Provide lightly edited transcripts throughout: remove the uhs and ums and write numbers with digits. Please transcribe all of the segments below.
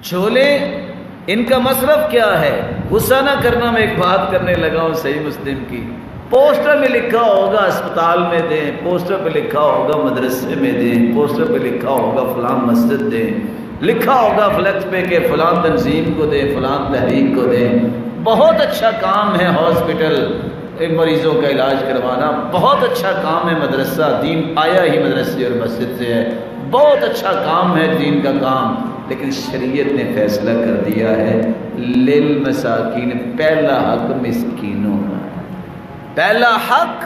چھولے ان کا مصرف کیا ہے؟ غصہ نہ کرنا، میں ایک بات کرنے لگا ہوں صحیح مسلم کی، پوسٹر میں لکھا ہوگا اسپتال میں دیں، پوسٹر پہ لکھا ہوگا مدرسے میں دیں، پوسٹر پہ لکھا ہوگا فلاں مسجد دیں، لکھا ہوگا فلیکس پہ کہ فلاں تنظیم کو دیں، فلاں تحریک کو دیں۔ بہت اچھا کام ہے ہاسپٹل مریضوں کا علاج کروانا، بہت اچھا کام ہے مدرسہ، دین آیا ہی مدرسے اور مسجد سے ہے، بہت اچھا کام ہے دین کا کام، لیکن شریعت نے فیصلہ کر دیا ہے للمساکین، پہلا حق مسکینوں کا ہے، پہلا حق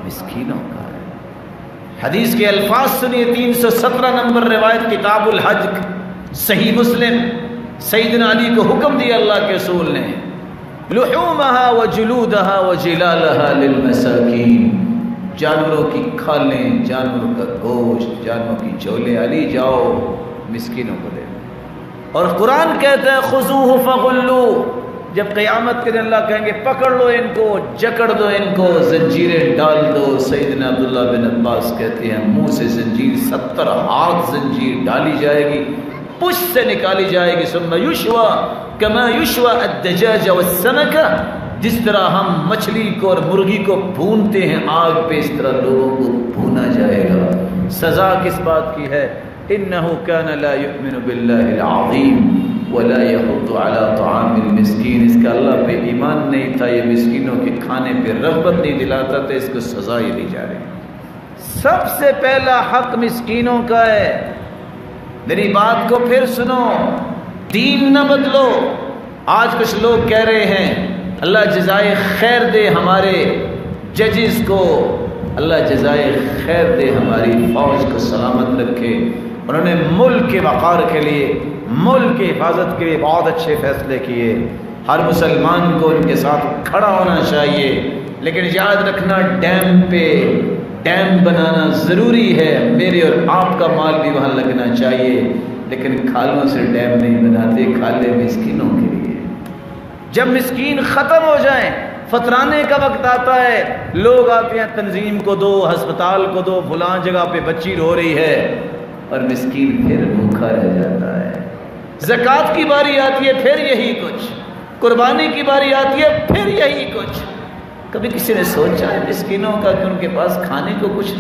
مسکینوں کا ہے۔ حدیث کے الفاظ سنیے، 317 نمبر روایت کتاب الحج صحیح مسلم، سیدنا علی کو حکم دیا اللہ کے رسول نے، لحومها وجلودها وجلالها للمساکین، جانوروں کی کھالیں، جانوروں کا گوشت، جانوروں کی چولے، علی جاؤ مسکینوں کو دے۔ اور قرآن کہتا ہے خذوہ فغلوا، جب قیامت کے دن اللہ کہیں گے پکڑ لو ان کو، جکڑ دو ان کو، زنجیریں ڈال دو۔ سیدنا عبداللہ بن عباس کہتے ہیں منہ سے زنجیر 70 ہاتھ زنجیر ڈالی جائے گی، پشت سے نکالی جائے گی، ثم یشوى کما یشوى الدجاج والسمک، جس طرح ہم مچھلی کو اور مرغی کو بھونتے ہیں آگ پہ، اس طرح لوگوں کو بھونا جائے گا۔ سزا کس بات کی ہے؟ انه كان لا يؤمن بالله العظیم ولا يحض على طعام المسکین، اس کا اللہ پہ ایمان نہیں تھا، یہ مسکینوں کے کھانے پہ رغبت نہیں دلاتا تھا، اس کو سزا ہی دی جا رہی۔ سب سے پہلا حق مسکینوں کا ہے۔ میری بات کو پھر سنو، دین نہ بدلو۔ آج کچھ لوگ کہہ رہے ہیں اللہ جزائے خیر دے ہمارے ججز کو، اللہ جزائے خیر دے ہماری فوج کو سلامت رکھے، انہوں نے ملک کے وقار کے لیے، ملک کی حفاظت کے لیے بہت اچھے فیصلے کیے، ہر مسلمان کو ان کے ساتھ کھڑا ہونا چاہیے، لیکن یاد رکھنا ڈیم پہ ڈیم بنانا ضروری ہے، میرے اور آپ کا مال بھی وہاں لگنا چاہیے، لیکن کھالوں سے ڈیم نہیں بناتے، کھالے مسکینوں کے لیے۔ جب مسکین ختم ہو جائیں، فطرانے کا وقت آتا ہے، لوگ آتے ہیں تنظیم کو دو، ہسپتال کو دو، فلاں جگہ پہ بچی رو رہی ہے، اور مسکین پھر بھوکا رہ جاتا ہے۔ زکوٰۃ کی باری آتی ہے پھر یہی کچھ، قربانی کی باری آتی ہے پھر یہی کچھ۔ کبھی کسی نے سوچا ہے مسکینوں کا کہ ان کے پاس کھانے کو کچھ نہیں؟